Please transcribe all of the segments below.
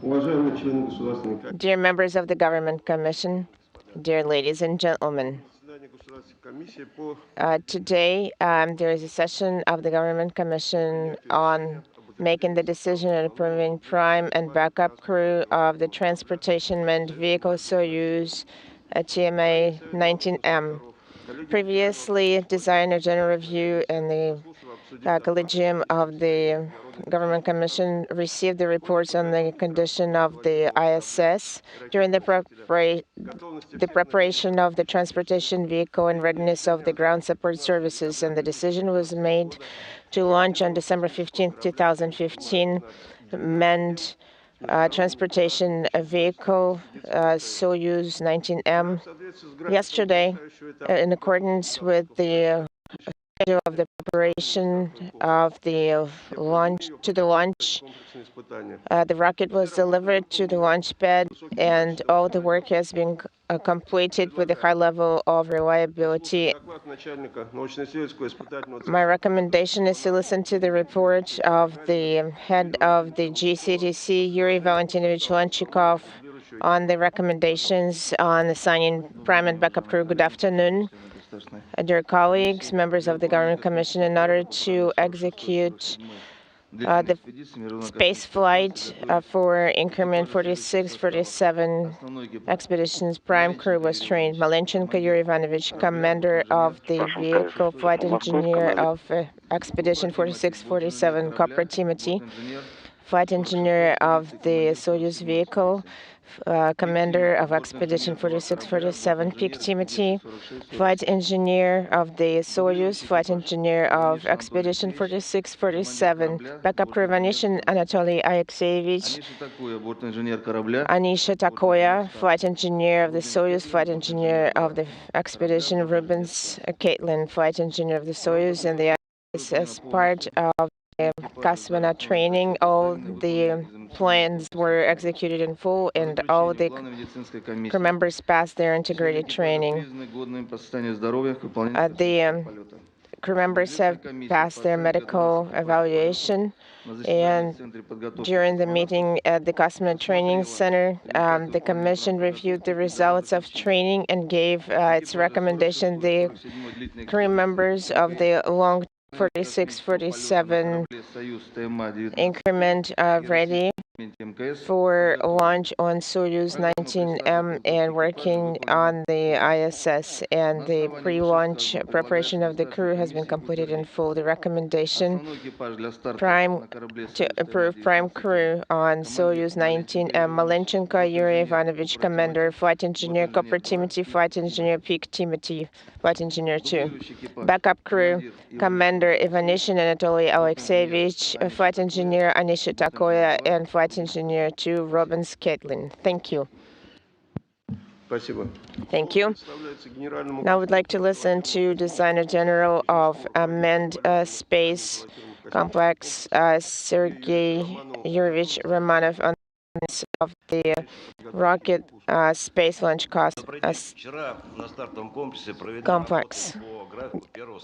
Dear members of the Government Commission, dear ladies and gentlemen, today there is a session of the Government Commission on making the decision and approving prime and backup crew of the transportation manned vehicle Soyuz TMA 19M. Previously, Designer General Review and the Collegium of the Government Commission received the reports on the condition of the ISS during the preparation of the transportation vehicle and readiness of the ground support services, and the decision was made to launch on December 15, 2015, manned transportation vehicle Soyuz 19M yesterday, in accordance with the schedule of the preparation of the launch. The rocket was delivered to the launch pad, and all the work has been completed with a high level of reliability. My recommendation is to listen to the report of the head of the GCTC, Yuri Valentinovich Lenchikov, on the recommendations on assigning prime and backup crew. Good afternoon, dear colleagues, members of the Government Commission. In order to execute the space flight for increment 46-47 expeditions, prime crew was trained. Malenchenko Yuri Ivanovich, commander of the vehicle, flight engineer of expedition 46-47, Kopra Timothy, flight engineer of the Soyuz vehicle, commander of expedition 46-47, Pik Timothy, flight engineer of the Soyuz, flight engineer of expedition 46-47, backup crew Vanishin Anatoly Alexeyevich, Anisha Takoya, flight engineer of the Soyuz, flight engineer of the expedition Rubens Caitlin, flight engineer of the Soyuz, and the as part of cosmonaut training. All the plans were executed in full, and all the crew members passed their integrated training. The crew members have passed their medical evaluation, and during the meeting at the Cosmonaut Training Center, the Commission reviewed the results of training and gave its recommendation. The crew members of the long 46-47 increment ready for launch on Soyuz 19M and working on the ISS, and the pre-launch preparation of the crew has been completed in full. The recommendation to approve prime crew on Soyuz 19M: Malenchenko Yuri Ivanovich, commander, flight engineer Kopra Timothy, flight engineer Pik Timothy, flight engineer 2. Backup crew: commander Ivanishin Anatoly Alexeyevich, flight engineer Anisha Takoya, and flight engineer 2 Rubens Caitlin. Thank you. Thank you. Now I would like to listen to Designer General of Manned Space Complex, Sergei Yuryevich Romanov, on of the rocket space launch complex.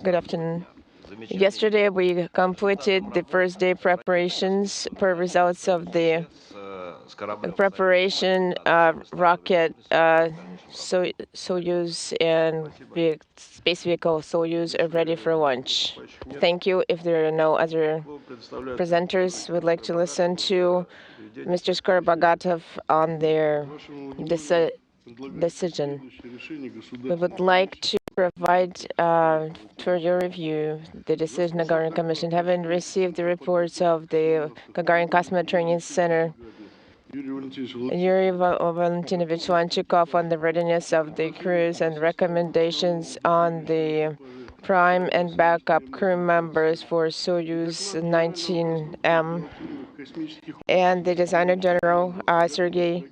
Good afternoon. Yesterday, we completed the first day preparations per results of the preparation rocket Soyuz and space vehicle Soyuz are ready for launch. Thank you. If there are no other presenters, we'd like to listen to Mr. Skorobogatov on their decision. We would like to provide for your review the decision of the Gagarin Commission. Having received the reports of the Gagarin Cosmonaut Training Center, Yuri Valentinovich Lenchikov on the readiness of the crews and recommendations on the prime and backup crew members for Soyuz 19M, and the Designer General Sergei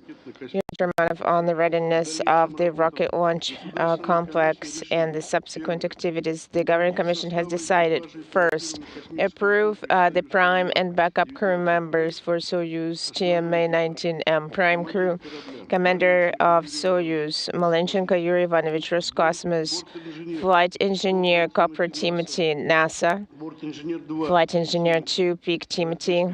Shermanov on the readiness of the rocket launch complex and the subsequent activities. The Governing Commission has decided, first, approve the prime and backup crew members for Soyuz TMA-19M. Prime crew commander of Soyuz, Malenchenko Yuri Ivanovich, Roscosmos, flight engineer Kopra Timothy, NASA, flight engineer 2, Peak Timothy,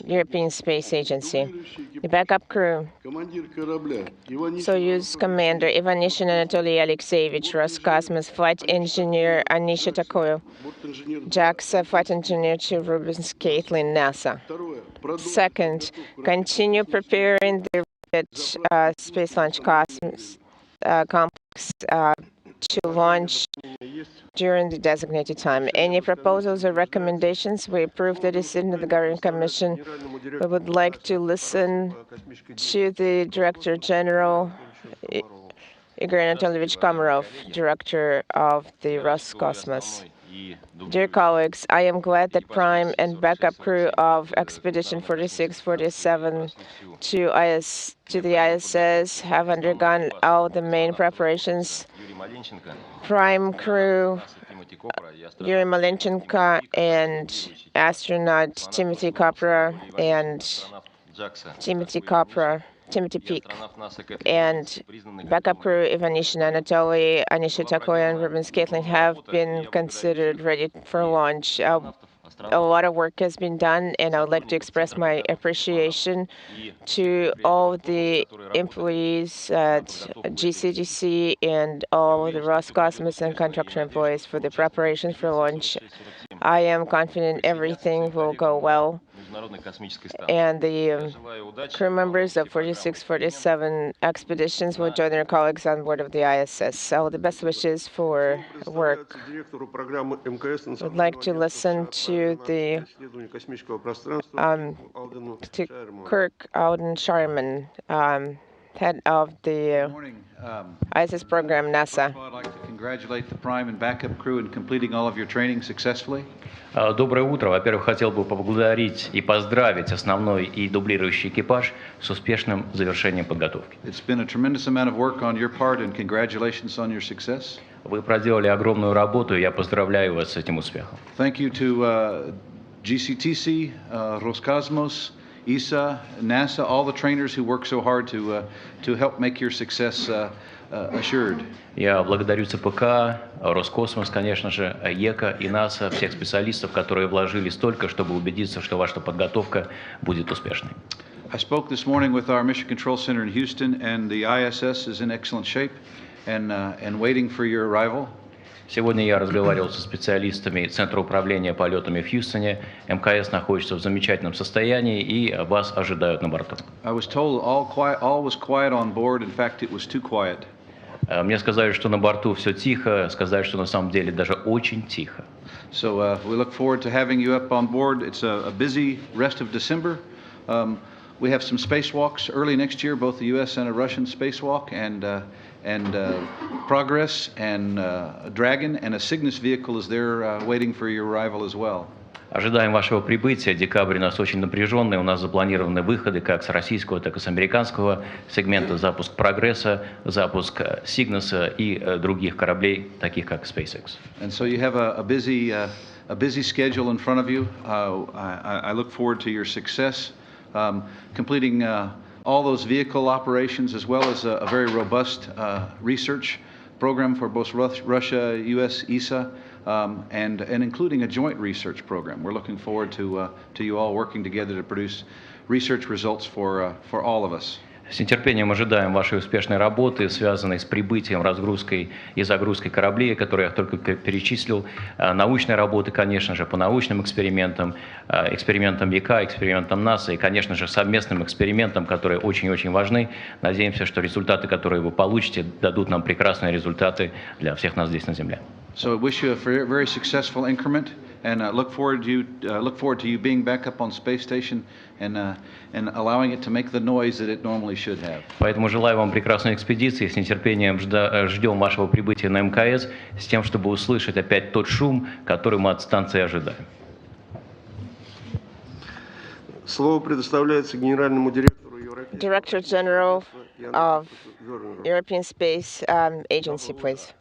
European Space Agency. The backup crew, Soyuz commander Ivanishin Anatoly Alexeyevich, Roscosmos, flight engineer Anisha Takoyo, JAXA, flight engineer 2, Rubens Caitlin, NASA. Second, continue preparing the Space Launch complex to launch during the designated time. Any proposals or recommendations? We approve the decision of the Governing Commission. We would like to listen to the Director General, Igor Anatolyevich Komarov, Director of the Roscosmos. Dear colleagues, I am glad that prime and backup crew of Expedition 4647 to the ISS have undergone all the main preparations. Prime crew Yuri Malenchenko and astronaut Timothy Kopra and Timothy Peak, and backup crew Ivanishin Anatoly, Anisha Takoya, and Rubens Caitlin have been considered ready for launch. A lot of work has been done, and I would like to express my appreciation to all the employees at GCDC and all the Roscosmos and contractor employees for the preparations for launch. I am confident everything will go well, and the crew members of 4647 expeditions will join their colleagues on board of the ISS. So the best wishes for work. I'd like to listen to Kirk Alden Sharman, head of the ISS program, NASA. I'd like to congratulate the prime and backup crew in completing all of your training successfully. Доброе утро. Во-первых, хотел бы поблагодарить и поздравить основной и дублирующий экипаж с успешным завершением подготовки. It's been a tremendous amount of work on your part, and congratulations on your success. Вы проделали огромную работу, и я поздравляю вас с этим успехом. Thank you to GCTC, Roscosmos, ESA, NASA, all the trainers who work so hard to help make your success assured. Я благодарю ЦПК, Роскосмос, конечно же, ЕКА и НАСА, всех специалистов, которые вложили столько, чтобы убедиться, что ваша подготовка будет успешной. I spoke this morning with our Mission Control Center in Houston, and the ISS is in excellent shape and waiting for your arrival. Сегодня я разговаривал со специалистами Центра управления полетами в Хьюстоне. МКС находится в замечательном состоянии, и вас ожидают на борту. I was told all was quiet on board. In fact, it was too quiet. Мне сказали, что на борту все тихо, сказали, что на самом деле даже очень тихо. So we look forward to having you up on board. It's a busy rest of December. We have some spacewalks early next year, both the U.S. and a Russian spacewalk, and Progress and Dragon and a Cygnus vehicle is there waiting for your arrival as well. Ожидаем вашего прибытия. Декабрь у нас очень напряженный. У нас запланированы выходы как с российского, так и с американского сегмента. Запуск Прогресса, запуск Сигнуса и других кораблей, таких как SpaceX. And so you have a busy schedule in front of you. I look forward to your success, completing all those vehicle operations, as well as a very robust research program for both Russia, U.S., ESA, and including a joint research program. We're looking forward to you all working together to produce research results for all of us. С нетерпением ожидаем вашей успешной работы, связанной с прибытием, разгрузкой и загрузкой кораблей, которые я только перечислил. Научной работы, конечно же, по научным экспериментам, экспериментам ЕКА, экспериментам НАСА и, конечно же, совместным экспериментам, которые очень-очень важны. Надеемся, что результаты, которые вы получите, дадут нам прекрасные результаты для всех нас здесь на Земле. So I wish you a very successful increment, and look forward to you being back up on space station and allowing it to make the noise that it normally should have. Поэтому желаю вам прекрасной экспедиции, с нетерпением ждем вашего прибытия на МКС, с тем, чтобы услышать опять тот шум, который мы от станции ожидаем. Слово предоставляется генеральному директору Европейского. Director General of European Space Agency, please.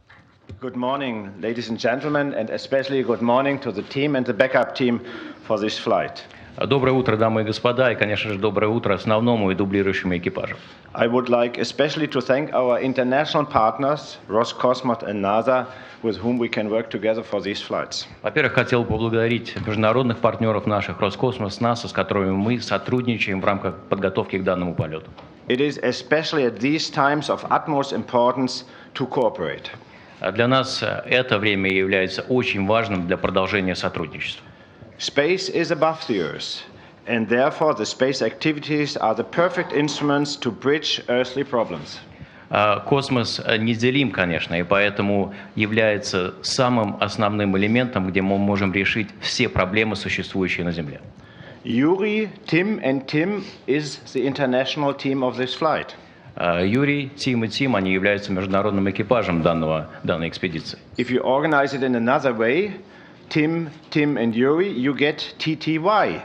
Good morning, ladies and gentlemen, and especially good morning to the team and the backup team for this flight. Доброе утро, дамы и господа, и, конечно же, доброе утро основному и дублирующему экипажу. I would like especially to thank our international partners, Roscosmos and NASA, with whom we can work together for these flights. Во-первых, хотел бы поблагодарить международных партнеров наших, Роскосмос, НАСА, с которыми мы сотрудничаем в рамках подготовки к данному полету. It is especially at these times of utmost importance to cooperate. Для нас это время является очень важным для продолжения сотрудничества. Space is above the Earth, and therefore the space activities are the perfect instruments to bridge earthly problems. Космос неделим, конечно, и поэтому является самым основным элементом, где мы можем решить все проблемы, существующие на Земле. Yuri, Tim and Tim is the international team of this flight. Юрий, Тим и Тим, они являются международным экипажем данной экспедиции. If you organize it in another way, Tim, Tim and Yuri, you get TTY.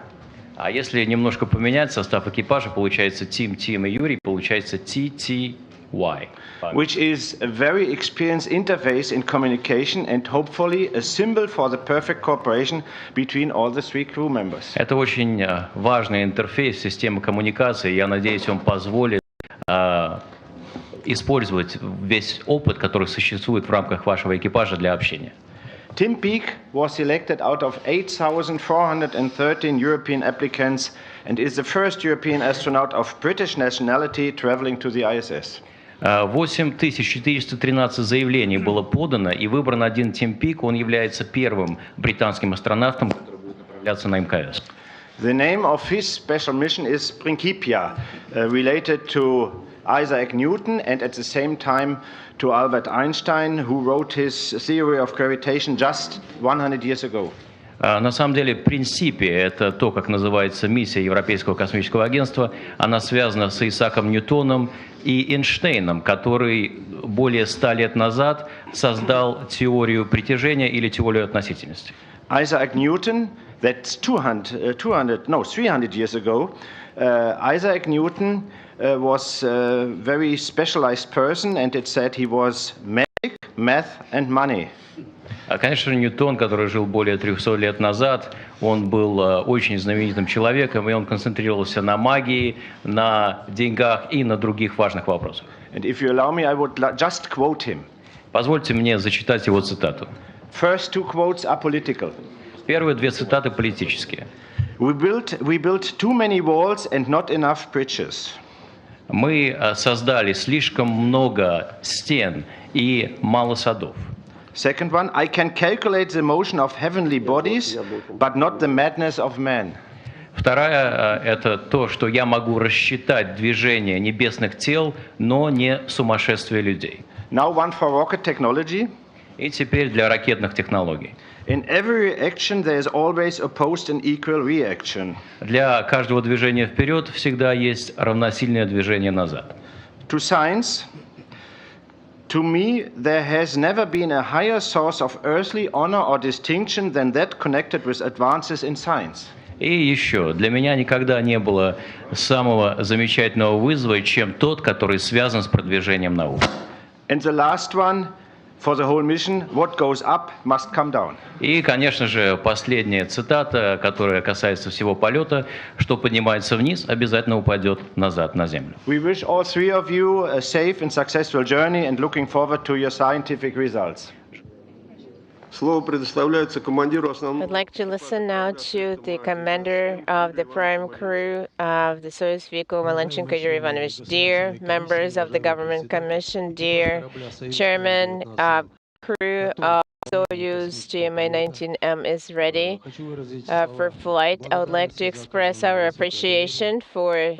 А если немножко поменять состав экипажа, получается Тим, Тим и Юрий, получается TTY. Which is a very experienced interface in communication and hopefully a symbol for the perfect cooperation between all the three crew members. Это очень важный интерфейс системы коммуникации. Я надеюсь, он позволит использовать весь опыт, который существует в рамках вашего экипажа для общения. Tim Peake was selected out of 8,413 European applicants and is the first European astronaut of British nationality traveling to the ISS. 8413 заявлений было подано, и выбран один Тим Пик. Он является первым британским астронавтом, который будет направляться на МКС. The name of his special mission is Principia, related to Isaac Newton and at the same time to Albert Einstein, who wrote his theory of gravitation just 100 years ago. На самом деле, принципе, это то, как называется миссия Европейского космического агентства. Она связана с Исааком Ньютоном и Эйнштейном, который более 100 лет назад создал теорию притяжения или теорию относительности. Isaac Newton, that's 300 years ago, Isaac Newton was a very specialized person, and it said he was magic, math and money. Конечно, Ньютон, который жил более 300 лет назад, он был очень знаменитым человеком, и он концентрировался на магии, на деньгах и на других важных вопросах. And if you allow me, I would just quote him. Позвольте мне зачитать его цитату. First two quotes are political. Первые две цитаты политические. We built too many walls and not enough bridges. Мы создали слишком много стен и мало садов. Second one, I can calculate the motion of heavenly bodies, but not the madness of man. Вторая – это то, что я могу рассчитать движение небесных тел, но не сумасшествие людей. Now one for rocket technology. И теперь для ракетных технологий. In every reaction there is always opposed and equal reaction. Для каждого движения вперед всегда есть равносильное движение назад. To science, to me, there has never been a higher source of earthly honor or distinction than that connected with advances in science. И еще, для меня никогда не было самого замечательного вызова, чем тот, который связан с продвижением науки. And the last one, for the whole mission, what goes up must come down. И, конечно же, последняя цитата, которая касается всего полета: что поднимается вниз, обязательно упадет назад на землю. We wish all three of you a safe and successful journey and looking forward to your scientific results. Слово предоставляется командиру основного. I'd like to listen now to the commander of the prime crew of the Soyuz vehicle, Malenchenko Yuri Ivanovich. Dear members of the Government Commission, dear chairman, crew of Soyuz GMA-19M is ready for flight. I would like to express our appreciation for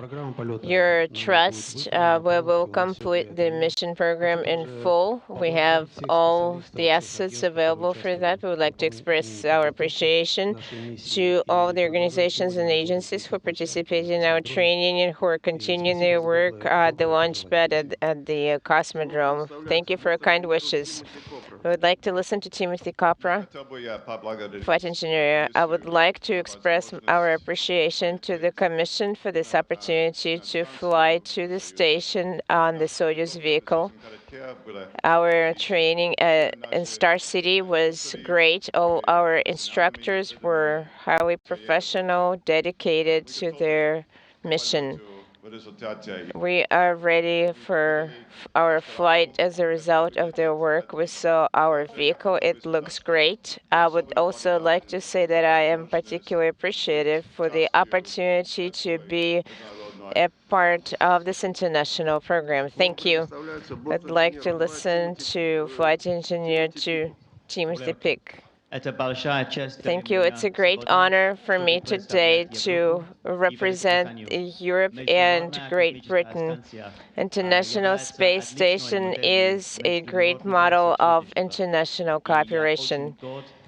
your trust. We will complete the mission program in full. We have all the assets available for that. We would like to express our appreciation to all the organizations and agencies who participate in our training and who are continuing their work at the launch pad at the Cosmodrome. Thank you for your kind wishes. We would like to listen to Timothy Capra, flight engineer. I would like to express our appreciation to the Commission for this opportunity to fly to the station on the Soyuz vehicle. Our training in Star City was great. All our instructors were highly professional, dedicated to their mission. We are ready for our flight as a result of their work. We saw our vehicle. It looks great. I would also like to say that I am particularly appreciative for the opportunity to be a part of this international program. Thank you. I'd like to listen to Flight Engineer to Timothy Pick. Thank you. It's a great honor for me today to represent Europe and Great Britain. International Space Station is a great model of international cooperation.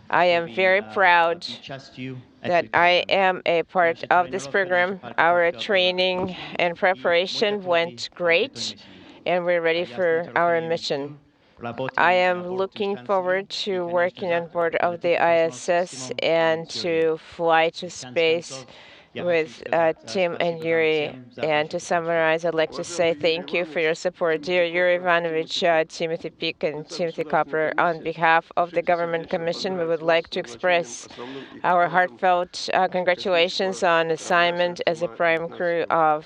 I am very proud that I am a part of this program. Our training and preparation went great, and we're ready for our mission. I am looking forward to working on board of the ISS and to fly to space with Tim and Yuri. And to summarize, I'd like to say thank you for your support. Dear Yuri Ivanovich, Timothy Pick, and Timothy Copper, on behalf of the Government Commission, we would like to express our heartfelt congratulations on assignment as a prime crew of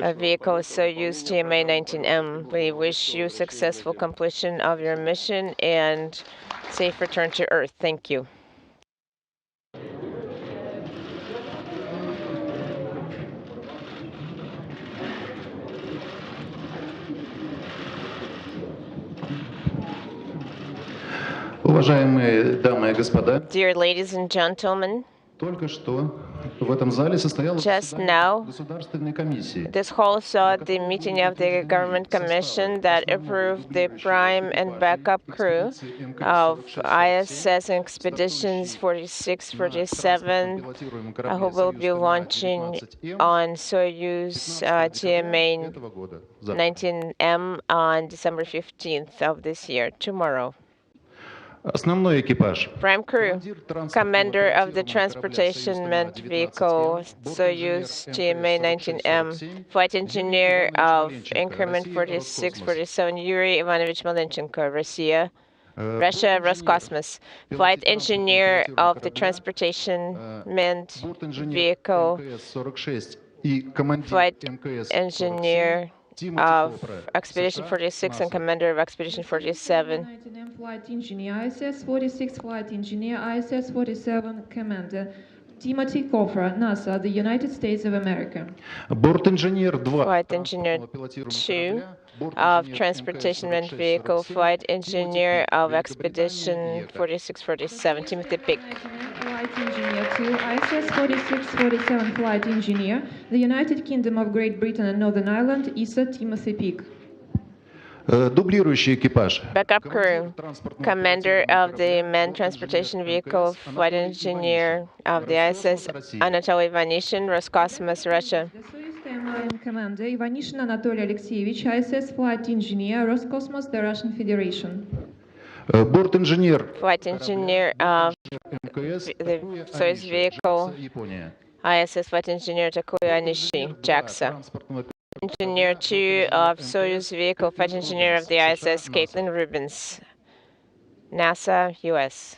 a vehicle Soyuz TMA-19M. We wish you successful completion of your mission and safe return to Earth. Thank you. Уважаемые дамы и господа, Dear ladies and gentlemen, только что в этом зале состоялась just now, Государственной комиссии. this hall saw the meeting of the Government Commission that approved the prime and backup crew of ISS Expeditions 46-47, who will be launching on Soyuz TMA-19M on December 15th of this year, tomorrow. Основной экипаж. Prime crew, commander of the transportation manned vehicle Soyuz TMA-19M, flight engineer of increment 46-47 Yuri Ivanovich Malenchenko, Russia, Roscosmos, flight engineer of the transportation manned vehicle, flight engineer of Expedition 46 and commander of Expedition 47. Flight engineer, ISS 46, flight engineer, ISS 47, commander. Timothy Cofra, NASA, the United States of America. Бортинженер 2. Flight engineer 2 of transportation manned vehicle, flight engineer of Expedition 46-47, Timothy Pick. Flight engineer 2, ISS 46-47, flight engineer, the United Kingdom of Great Britain and Northern Ireland, ESA, Timothy Pick. Дублирующий экипаж. Backup crew, commander of the manned transportation vehicle, flight engineer of the ISS, Anatoly Ivanishin, Roscosmos, Russia. The Soyuz TMA commander, Ivanishin Anatoly Alexeyevich, ISS flight engineer, Roscosmos, the Russian Federation. Бортинженер. Flight engineer of МКС. the Soyuz vehicle, Япония. ISS flight engineer Takuya Nishi, JAXA. Engineer 2 of Soyuz vehicle, flight engineer of the ISS, Caitlin Rubens, NASA, US.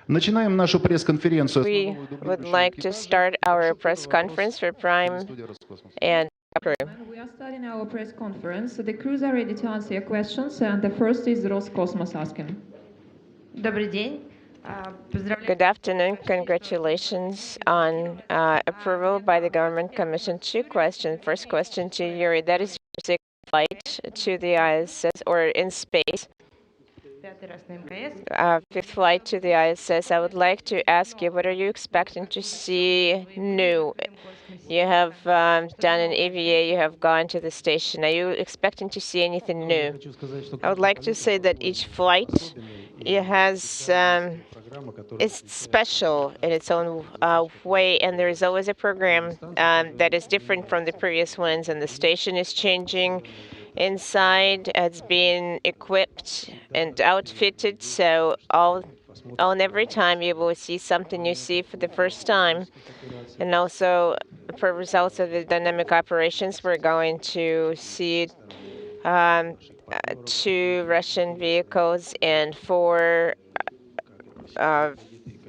Начинаем нашу пресс-конференцию. We would like to start our press conference for Prime and crew. We are starting our press conference. The crews are ready to answer your questions, and the first is Roscosmos asking. Добрый день. Good afternoon. Congratulations on approval by the Government Commission. Two questions. First question to Yuri. That is your sixth flight to the ISS or in space. Пятый раз на МКС. Fifth flight to the ISS. I would like to ask you, what are you expecting to see new? You have done an EVA, you have gone to the station. Are you expecting to see anything new? I would like to say that each flight, it has is special in its own way, and there is always a program that is different from the previous ones, and the station is changing, inside. It's been equipped and outfitted, so on every time you will see something you see for the first time. And also, for results of the dynamic operations, we're going to see 2 Russian vehicles and 4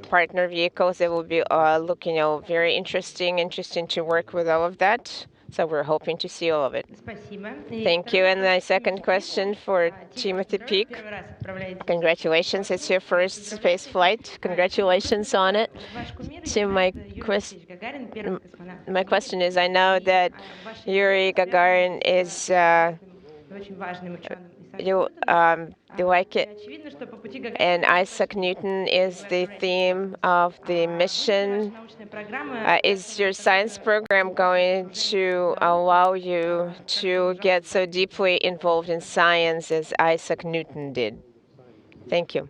partner vehicles. It will be looking very interesting to work with all of that. So we're hoping to see all of it. Thank you. And my second question for Timothy Peake. Congratulations, it's your first space flight. Congratulations on it. So my question is, I know that Yuri Gagarin is you like it, and Isaac Newton is the theme of the mission. Is your science program going to allow you to get so deeply involved in science as Isaac Newton did? Thank you.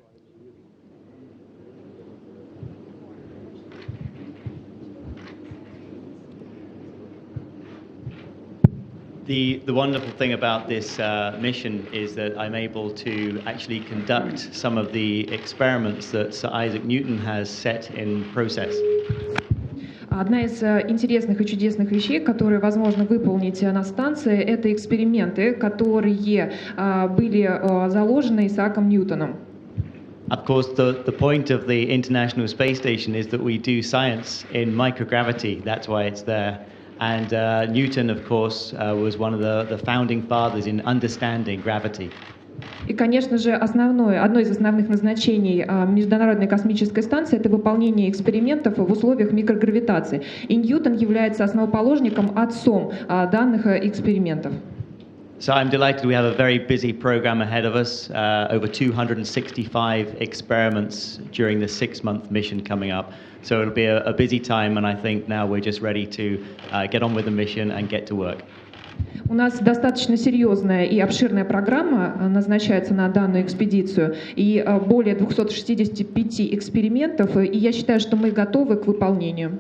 The wonderful thing about this mission is that I'm able to actually conduct some of the experiments that Sir Isaac Newton has set in process. Одна из интересных и чудесных вещей, которые возможно выполнить на станции, это эксперименты, которые были заложены Исааком Ньютоном. Of course, the point of the International Space Station is that we do science in microgravity. That's why it's there. And Newton, of course, was one of the founding fathers in understanding gravity. И, конечно же, одно из основных назначений Международной космической станции — это выполнение экспериментов в условиях микрогравитации. И Ньютон является основоположником, отцом данных экспериментов. So I'm delighted we have a very busy program ahead of us, over 265 experiments during the 6-month mission coming up. So it'll be a busy time, and I think now we're just ready to get on with the mission and get to work. У нас достаточно серьезная и обширная программа назначается на данную экспедицию, и более 265 экспериментов, и я считаю, что мы готовы к выполнению.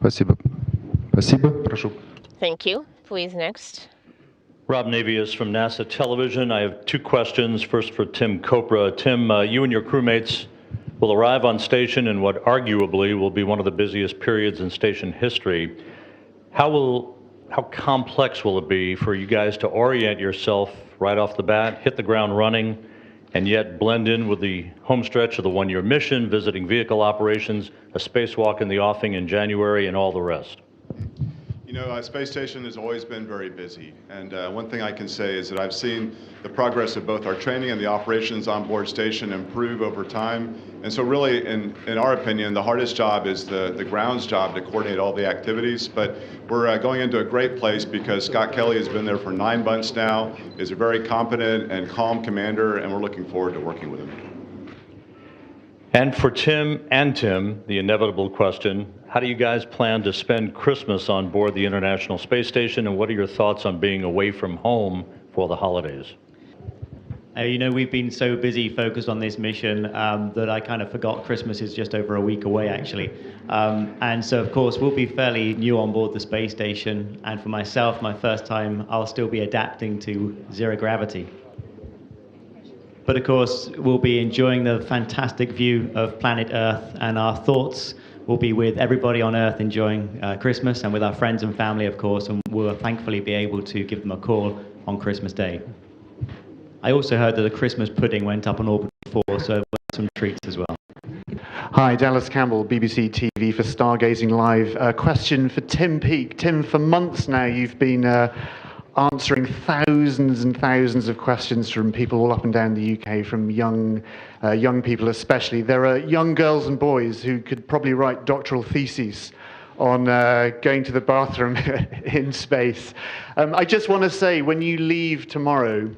Спасибо. Спасибо. Прошу. Thank you. Please, next. Rob Navius from NASA Television. I have 2 questions. First for Tim Kopra. Tim, you and your crewmates will arrive on station in what arguably will be one of the busiest periods in station history. How complex will it be for you guys to orient yourself right off the bat, hit the ground running, and yet blend in with the home stretch of the 1-year mission, visiting vehicle operations, a spacewalk in the offing in January, and all the rest? You know, Space Station has always been very busy, and one thing I can say is that I've seen the progress of both our training and the operations on board station improve over time. And so really, in our opinion, the hardest job is the grounds job to coordinate all the activities, but we're going into a great place because Scott Kelly has been there for 9 months now, is a very competent and calm commander, and we're looking forward to working with him. And for Tim, the inevitable question, how do you guys plan to spend Christmas on board the International Space Station, and what are your thoughts on being away from home for the holidays? You know, we've been so busy focused on this mission that I kind of forgot Christmas is just over a week away, actually. And so, of course, we'll be fairly new on board the space station. And for myself, my first time, I'll still be adapting to zero gravity. But of course, we'll be enjoying the fantastic view of planet Earth, and our thoughts will be with everybody on Earth enjoying Christmas, and with our friends and family, of course, and we'll thankfully be able to give them a call on Christmas Day. I also heard that a Christmas pudding went up on orbit before, so some treats as well. Hi, Dallas Campbell, BBC TV for Stargazing Live. A question for Tim Peake. Tim, for months now you've been answering thousands and thousands of questions from people all up and down the UK, from young people especially. There are young girls and boys who could probably write doctoral theses on going to the bathroom in space. I just want to say, when you leave tomorrow,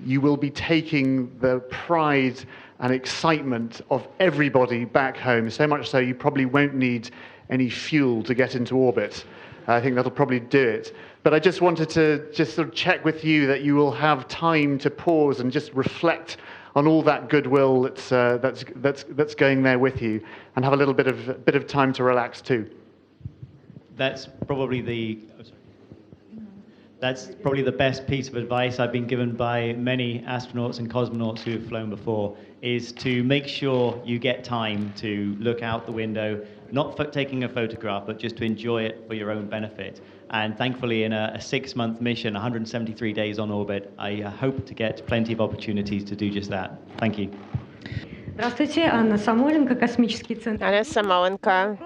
you will be taking the pride and excitement of everybody back home, so much so you probably won't need any fuel to get into orbit. I think that'll probably do it. But I just wanted to sort of check with you that you will have time to pause and just reflect on all that goodwill that's going there with you, and have a little bit of time to relax too. That's probably That's probably the best piece of advice I've been given by many astronauts and cosmonauts who have flown before, is to make sure you get time to look out the window, not for taking a photograph, but just to enjoy it for your own benefit. And thankfully, in a 6-month mission, 173 days on orbit, I hope to get plenty of opportunities to do just that. Thank you. Здравствуйте, Анна Самойленко, Космический центр. Anna Samolenko,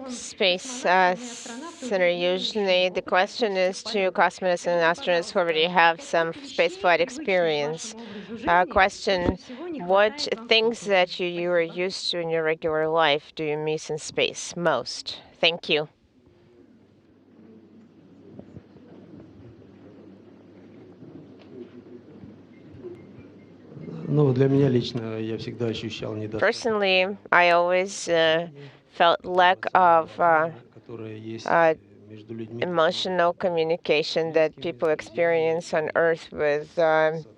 Space Center. Usually the question is to cosmonauts and astronauts who already have some spaceflight experience. Question, what things that you are used to in your regular life do you miss in space most? Thank you. Personally, I always felt lack of emotional communication that people experience on Earth with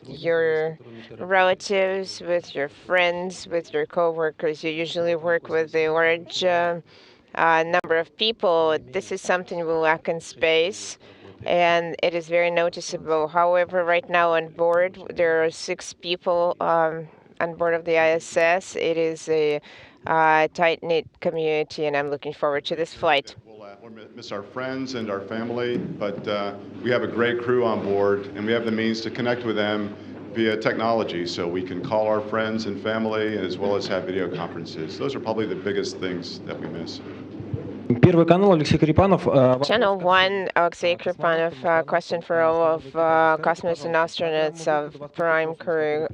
your relatives, with your friends, with your coworkers. You usually work with a large number of people. This is something we lack in space, and it is very noticeable. However, right now on board, there are 6 people on board of the ISS. It is a tight-knit community, and I'm looking forward to this flight. We'll miss our friends and our family, but we have a great crew on board, and we have the means to connect with them via technology, so we can call our friends and family as well as have video conferences. Those are probably the biggest things that we miss. Первый канал, Алексей Карипанов. Channel 1, Alexei Kripanov, question for all of cosmonauts and astronauts of Prime Crew.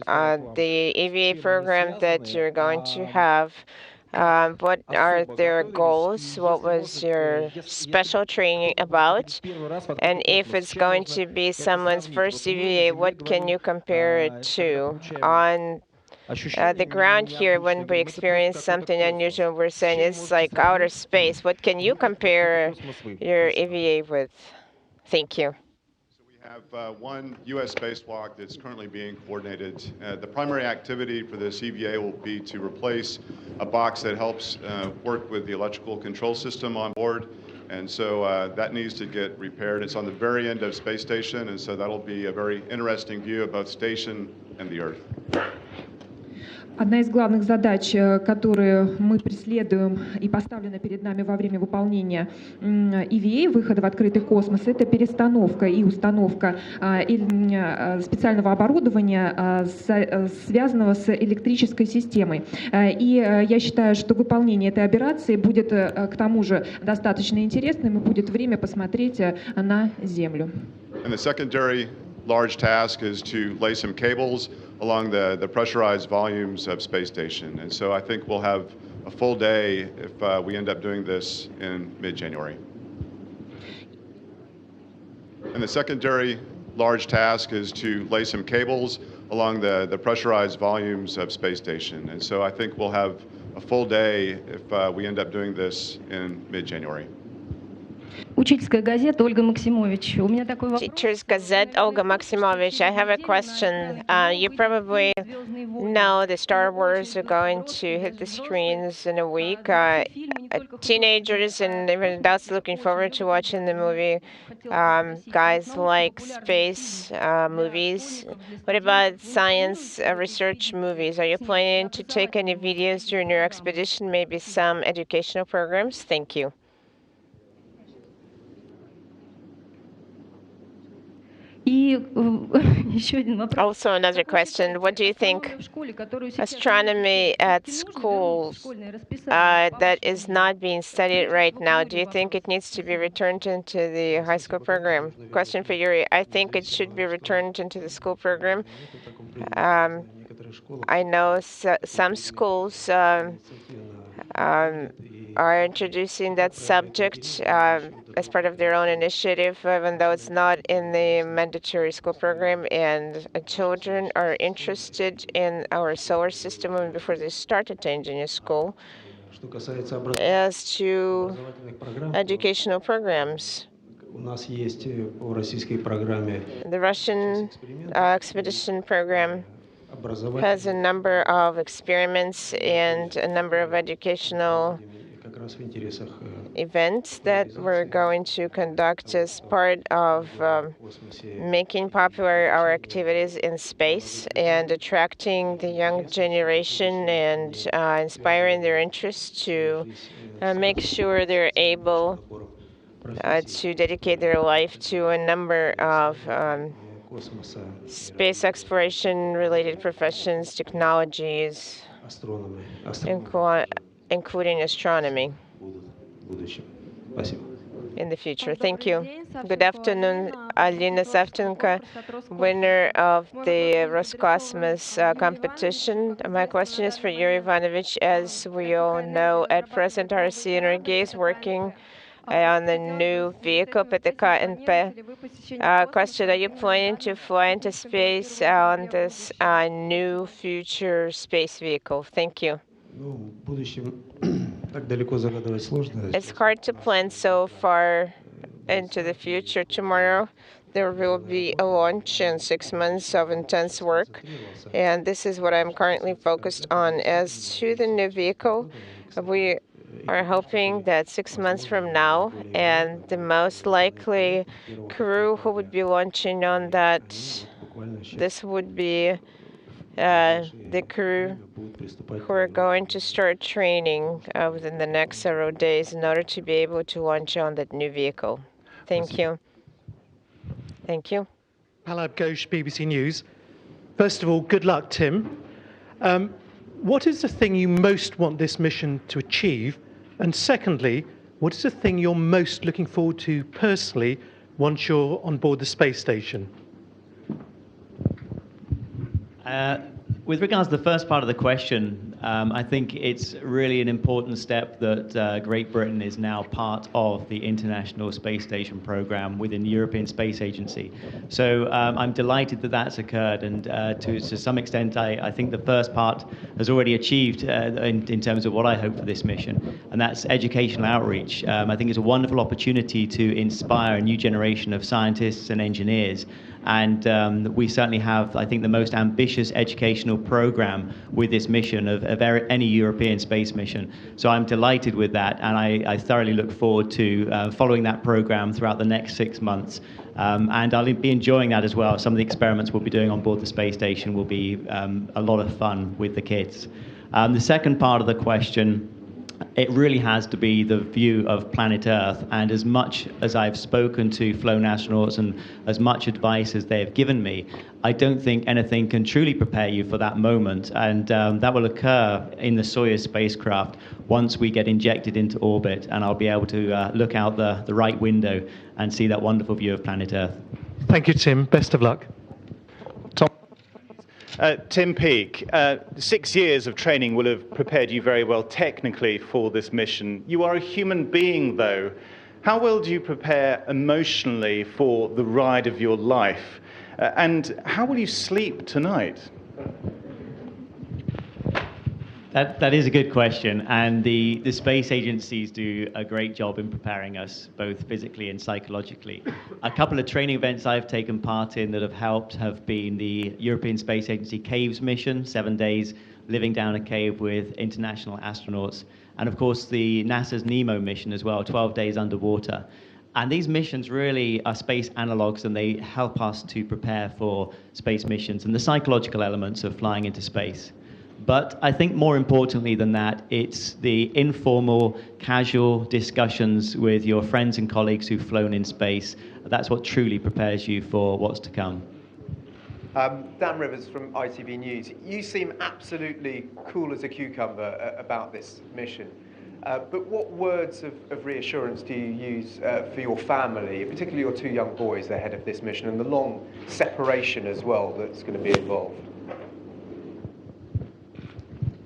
The EVA program that you're going to have, what are their goals? What was your special training about? And if it's going to be someone's first EVA, what can you compare it to? On the ground here, when we experience something unusual, we're saying it's like outer space. What can you compare your EVA with? Thank you. So we have one U.S. spacewalk that's currently being coordinated. The primary activity for this EVA will be to replace a box that helps work with the electrical control system on board. And so that needs to get repaired. It's on the very end of Space Station, and so that'll be a very interesting view of both station and the Earth. Одна из главных задач, которые мы преследуем и поставлена перед нами во время выполнения EVA, выхода в открытый космос, это перестановка и установка специального оборудования, связанного с электрической системой. И я считаю, что выполнение этой операции будет к тому же достаточно интересным и будет время посмотреть на Землю. Large task is to lay some cables along the pressurized volumes of Space Station. And so I think we'll have a full day if we end up doing this in mid-January. And the secondary large task is to lay some cables along the pressurized volumes of Space Station. And so I think we'll have a full day if we end up doing this in mid-January. Учительская газета, Ольга Максимович. У меня такой вопрос. Teacher's Gazette, Olga Maximovich. I have a question. You probably know the Star Wars are going to hit the screens in a week. Teenagers and even adults looking forward to watching the movie. Guys like space movies. What about science research movies? Are you planning to take any videos during your expedition? Maybe some educational programs? Thank you. Also another question. What do you think astronomy at school that is not being studied right now, do you think it needs to be returned into the high school program? Question for Yuri. I think it should be returned into the school program. I know some schools are introducing that subject as part of their own initiative, even though it's not in the mandatory school program, and children are interested in our solar system even before they start attending a school. As to educational programs, the Russian expedition program has a number of experiments and a number of educational events that we're going to conduct as part of making popular our activities in space and attracting the young generation and inspiring their interest to make sure they're able to dedicate their life to a number of space exploration related professions, technologies, including astronomy in the future. Thank you. Good afternoon, Alina Savchenko, winner of the Roscosmos competition. My question is for Yuri Ivanovich. As we all know, at present, RC Energy is working on the new vehicle, PTK-NP. Question, are you planning to fly into space on this new future space vehicle? Thank you. It's hard to plan so far into the future. Tomorrow, there will be a launch and 6 months of intense work, and this is what I'm currently focused on. As to the new vehicle, we are hoping that 6 months from now, and the most likely crew who would be launching on that, this would be the crew who are going to start training within the next several days in order to be able to launch on that new vehicle. Thank you. Thank you. Palab Ghosh, BBC News. First of all, good luck, Tim. What is the thing you most want this mission to achieve? And secondly, what is the thing you're most looking forward to personally once you're on board the space station? With regards to the first part of the question, I think it's really an important step that Great Britain is now part of the International Space Station program within the European Space Agency. So I'm delighted that that's occurred, and to some extent, I think the first part has already achieved in terms of what I hope for this mission, and that's educational outreach. I think it's a wonderful opportunity to inspire a new generation of scientists and engineers. And we certainly have, I think, the most ambitious educational program with this mission of any European space mission. So I'm delighted with that, and I thoroughly look forward to following that program throughout the next 6 months. And I'll be enjoying that as well. Some of the experiments we'll be doing on board the space station will be a lot of fun with the kids. The second part of the question, it really has to be the view of planet Earth. And as much as I've spoken to flown astronauts and as much advice as they have given me, I don't think anything can truly prepare you for that moment. And that will occur in the Soyuz spacecraft once we get injected into orbit, and I'll be able to look out the right window and see that wonderful view of planet Earth. Thank you, Tim. Best of luck. Tim Peake, 6 years of training will have prepared you very well technically for this mission. You are a human being, though. How well do you prepare emotionally for the ride of your life? And how will you sleep tonight? That is a good question, and the space agencies do a great job in preparing us, both physically and psychologically. A couple of training events I've taken part in that have helped have been the European Space Agency Caves mission, 7 days living down a cave with international astronauts, and of course the NASA's NEMO mission as well, 12 days underwater. And these missions really are space analogs, and they help us to prepare for space missions and the psychological elements of flying into space. But I think more importantly than that, it's the informal, casual discussions with your friends and colleagues who've flown in space. That's what truly prepares you for what's to come. Dan Rivers from ITV News. You seem absolutely cool as a cucumber about this mission. But what words of reassurance do you use for your family, particularly your 2 young boys ahead of this mission, and the long separation as well that's going to be involved?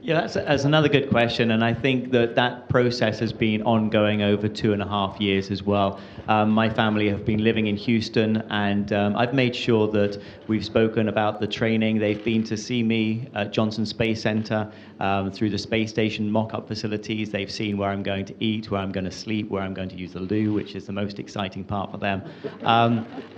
Yeah, that's another good question, and I think that process has been ongoing over 2.5 years as well. My family have been living in Houston, and I've made sure that we've spoken about the training. They've been to see me at Johnson Space Center through the space station mock-up facilities. They've seen where I'm going to eat, where I'm going to sleep, where I'm going to use the loo, which is the most exciting part for them.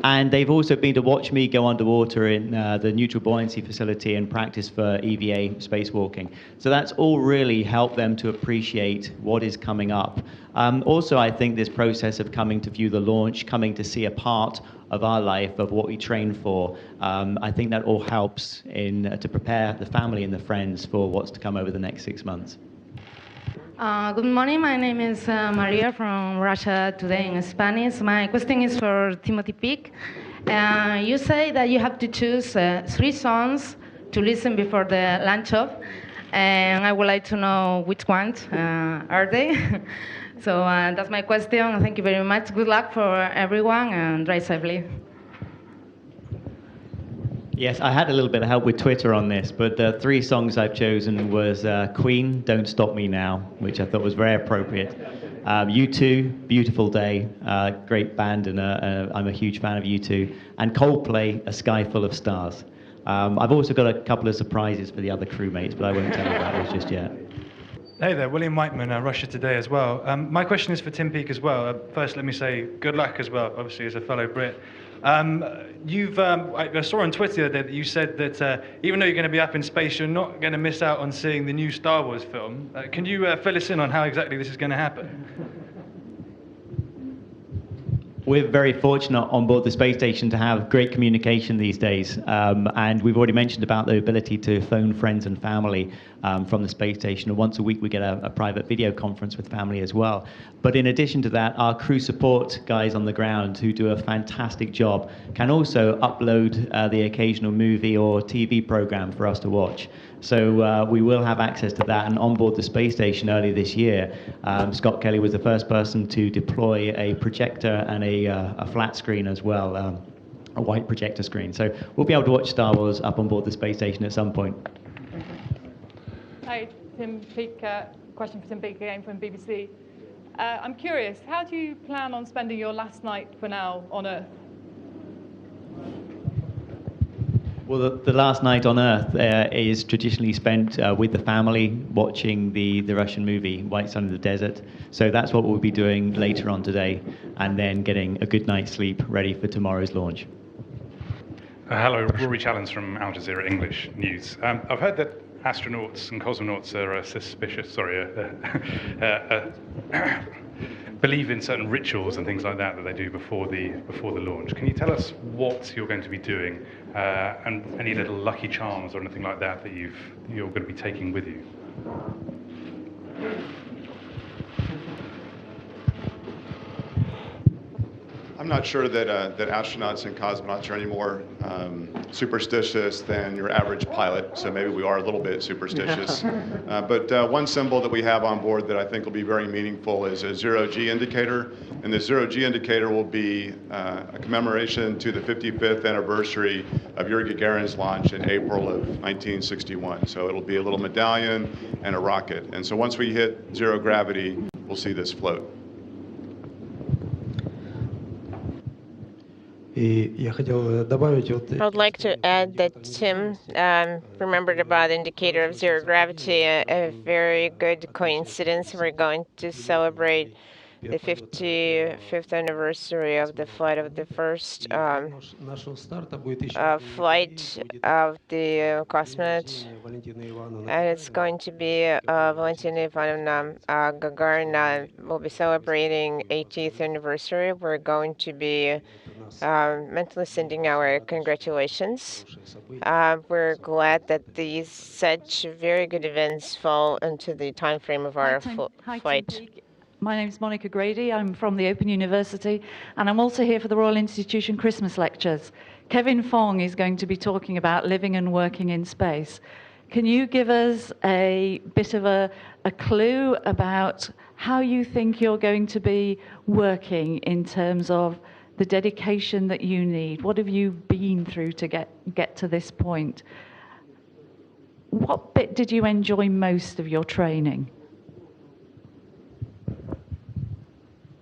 And they've also been to watch me go underwater in the neutral buoyancy facility and practice for EVA spacewalking. So that's all really helped them to appreciate what is coming up. Also, I think this process of coming to view the launch, coming to see a part of our life, of what we train for, I think that all helps to prepare the family and the friends for what's to come over the next 6 months. Good morning, my name is Maria from Russia Today in Spanish. My question is for Timothy Peake. You say that you have to choose 3 songs to listen before the lunch-off, and I would like to know which ones are they. So that's my question. Thank you very much. Good luck for everyone, and drive safely. Yes, I had a little bit of help with Twitter on this, but the 3 songs I've chosen was Queen, Don't Stop Me Now, which I thought was very appropriate. U2, Beautiful Day, great band, and I'm a huge fan of U2. And Coldplay, A Sky Full of Stars. I've also got a couple of surprises for the other crewmates, but I won't tell you about those just yet. Hey there, William Whiteman, Russia Today as well. My question is for Tim Peake as well. First, let me say good luck as well, obviously, as a fellow Brit. I saw on Twitter that you said that even though you're going to be up in space, you're not going to miss out on seeing the new Star Wars film. Can you fill us in on how exactly this is going to happen? We're very fortunate on board the space station to have great communication these days. And we've already mentioned about the ability to phone friends and family from the space station. And once a week, we get a private video conference with family as well. But in addition to that, our crew support guys on the ground who do a fantastic job can also upload the occasional movie or TV program for us to watch. So we will have access to that. And on board the space station earlier this year, Scott Kelly was the first person to deploy a projector and a flat screen as well, a white projector screen. So we'll be able to watch Star Wars up on board the space station at some point. Hi, Tim Peake. Question for Tim Peake again from BBC. I'm curious, how do you plan on spending your last night for now on Earth? Well, the last night on Earth is traditionally spent with the family watching the Russian movie, White Sun in the Desert. So that's what we'll be doing later on today, and then getting a good night's sleep ready for tomorrow's launch. Hello, Rory Challens from Al Jazeera English News. I've heard that astronauts and cosmonauts are believe in certain rituals and things like that that they do before the launch. Can you tell us what you're going to be doing and any little lucky charms or anything like that that you're going to be taking with you? I'm not sure that astronauts and cosmonauts are any more superstitious than your average pilot, so maybe we are a little bit superstitious. But one symbol that we have on board that I think will be very meaningful is a zero-G indicator, and the zero-G indicator will be a commemoration to the 55th anniversary of Yuri Gagarin's launch in April of 1961. So it'll be a little medallion and a rocket. And so once we hit zero gravity, we'll see this float. I would like to add that Tim remembered about the indicator of zero gravity, a very good coincidence. We're going to celebrate the 55th anniversary of the flight of the first flight of the cosmonaut, and it's going to be Valentina Ivanovna Gagarin will be celebrating 80th anniversary. We're going to be mentally sending our congratulations. We're glad that these such very good events fall into the time frame of our flight. My name is Monica Grady. I'm from the Open University, and I'm also here for the Royal Institution Christmas Lectures. Kevin Fong is going to be talking about living and working in space. Can you give us a bit of a clue about how you think you're going to be working in terms of the dedication that you need? What have you been through to get to this point? What bit did you enjoy most of your training?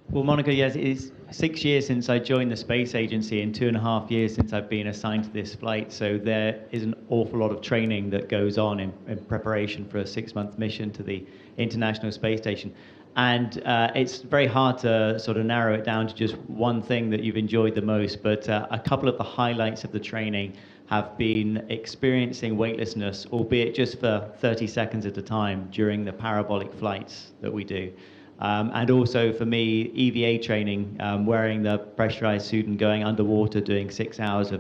Well, Monica, yes, it is 6 years since I joined the space agency and 2.5 years since I've been assigned to this flight. So there is an awful lot of training that goes on in preparation for a 6-month mission to the International Space Station. And it's very hard to sort of narrow it down to just one thing that you've enjoyed the most, but a couple of the highlights of the training have been experiencing weightlessness, albeit just for 30 seconds at a time during the parabolic flights that we do. And also for me, EVA training, wearing the pressurized suit and going underwater, doing 6 hours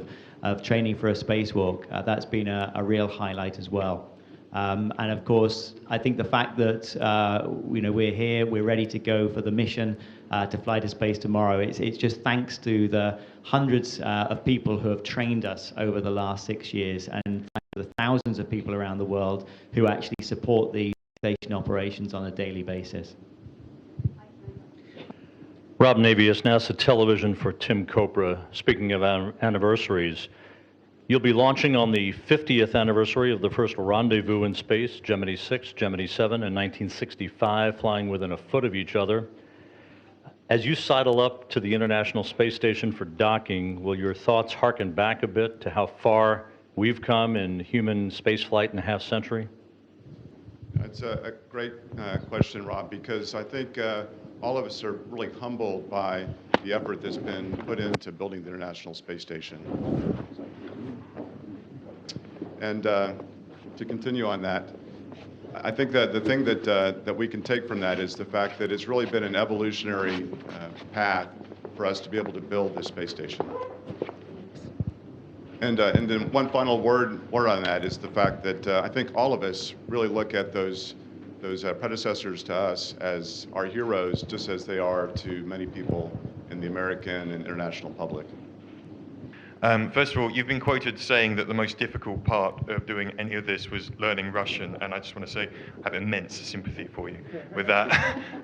of training for a spacewalk, that's been a real highlight as well. And of course, I think the fact that we're here, we're ready to go for the mission to fly to space tomorrow. It's just thanks to the hundreds of people who have trained us over the last 6 years, and the thousands of people around the world who actually support the station operations on a daily basis. Rob Navius, NASA Television for Tim Kopra. Speaking of anniversaries, you'll be launching on the 50th anniversary of the first rendezvous in space, Gemini 6, Gemini 7 in 1965, flying within a foot of each other. As you sidle up to the International Space Station for docking, will your thoughts harken back a bit to how far we've come in human spaceflight in a half century? That's a great question, Rob, because I think all of us are really humbled by the effort that's been put into building the International Space Station. And to continue on that, I think that the thing that we can take from that is the fact that it's really been an evolutionary path for us to be able to build this space station. And then one final word on that is the fact that I think all of us really look at those predecessors to us as our heroes, just as they are to many people in the American and international public. First of all, you've been quoted saying that the most difficult part of doing any of this was learning Russian, and I just want to say I have immense sympathy for you with that.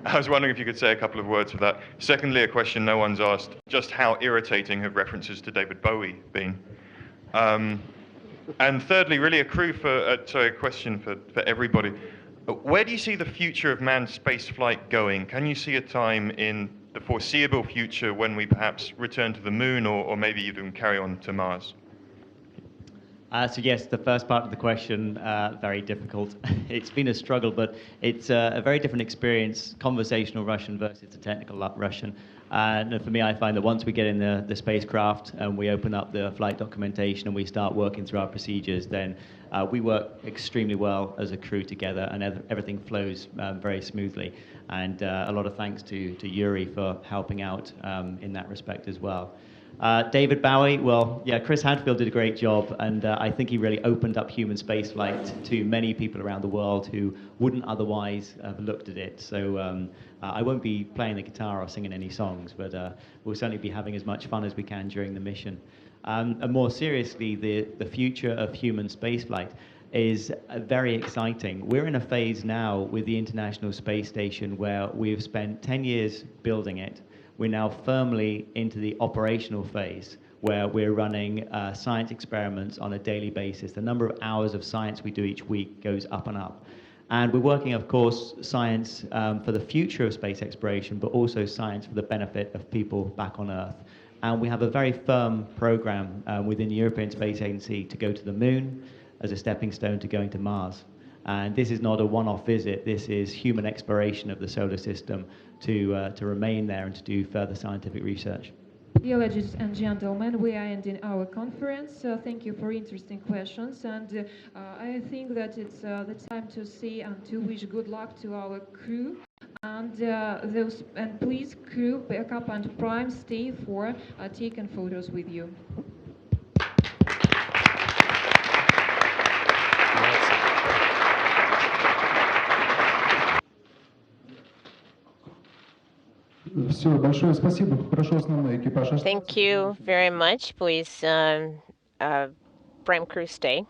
I was wondering if you could say a couple of words for that. Secondly, a question no one's asked, just how irritating have references to David Bowie been? And thirdly, really a question for everybody. Where do you see the future of manned spaceflight going? Can you see a time in the foreseeable future when we perhaps return to the moon or maybe even carry on to Mars? So yes, the first part of the question, very difficult. It's been a struggle, but it's a very different experience, conversational Russian versus the technical Russian. And for me, I find that once we get in the spacecraft and we open up the flight documentation and we start working through our procedures, then we work extremely well as a crew together, and everything flows very smoothly. And a lot of thanks to Yuri for helping out in that respect as well. David Bowie, well, yeah, Chris Hadfield did a great job, and I think he really opened up human spaceflight to many people around the world who wouldn't otherwise have looked at it. So I won't be playing the guitar or singing any songs, but we'll certainly be having as much fun as we can during the mission. And more seriously, the future of human spaceflight is very exciting. We're in a phase now with the International Space Station where we've spent 10 years building it. We're now firmly into the operational phase where we're running science experiments on a daily basis. The number of hours of science we do each week goes up and up. And we're working, of course, science for the future of space exploration, but also science for the benefit of people back on Earth. And we have a very firm program within the European Space Agency to go to the moon as a stepping stone to going to Mars. And this is not a one-off visit. This is human exploration of the solar system to remain there and to do further scientific research. Dear ladies and gentlemen, we are ending our conference. Thank you for interesting questions, and I think that it's the time to say and to wish good luck to our crew. And please, crew, backup and prime, stay for taking photos with you. Thank you very much. Please, prime crew, stay.